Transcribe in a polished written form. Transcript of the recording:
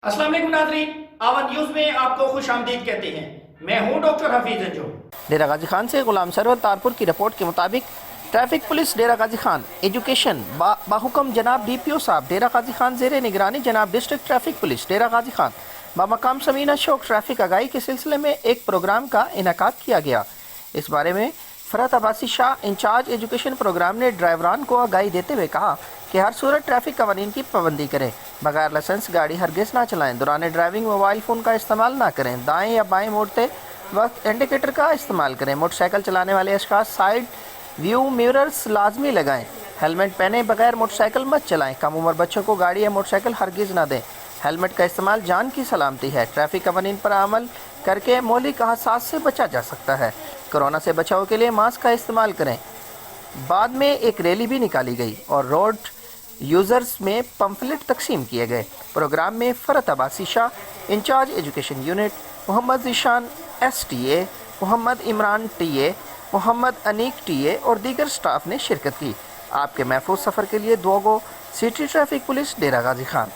अस्सलाम वालेकुम नाज़रीन, आवाज़ न्यूज़ में आपको खुश आमदीद कहते हैं। मैं हूं डॉक्टर हफीज अंजुम। डेरा गाजी खान से गुलाम सरवर तारपुर की रिपोर्ट के मुताबिक ट्रैफिक पुलिस डेरा गाजी खान एजुकेशन बाहुकम जनाब DPO साहब डेरा गाजी खान जेर निगरानी जनाब डिस्ट्रिक्ट ट्रैफिक पुलिस डेरा गाजी खान बामकाम समीना शौक ट्रैफिक आगाही के सिलसिले में एक प्रोग्राम का इनेकाद किया गया। इस बारे में Farhat Abbasi Shah incharge education program ने ड्राइवरान को आगाही देते हुए कहा कि हर सूरत ट्रैफिक कवानीन की पाबंदी करें, बगैर लाइसेंस गाड़ी हरगिज़ ना चलाएं, दौरान ड्राइविंग मोबाइल फ़ोन का इस्तेमाल ना करें, दाएं या बाएं मोड़ते वक्त इंडिकेटर का इस्तेमाल करें, मोटरसाइकिल चलाने वाले अशख़ास साइड व्यू मिरर्स लाजमी लगाएं, हेलमेट पहने बगैर मोटरसाइकिल मत चलाएं, कम उम्र बच्चों को गाड़ी या मोटरसाइकिल हरगिज़ ना दें, हेलमेट का इस्तेमाल जान की सलामती है, ट्रैफिक कवानीन पर अमल करके मौलिक हादसात से बचा जा सकता है, कोरोना से बचाव के लिए मास्क का इस्तेमाल करें। बाद में एक रैली भी निकाली गई और रोड यूज़र्स में पम्फलेट तकसीम किए गए। प्रोग्राम में Farhat Abbasi Shah incharge education unit, Mohammad Zeeshan STA, Mohammad Imran TA, Mohammad Aneeq TA और दीगर स्टाफ ने शिरकत की। आपके महफूज सफ़र के लिए दुआ गो सिटी ट्रैफिक पुलिस डेरा गाजी खान।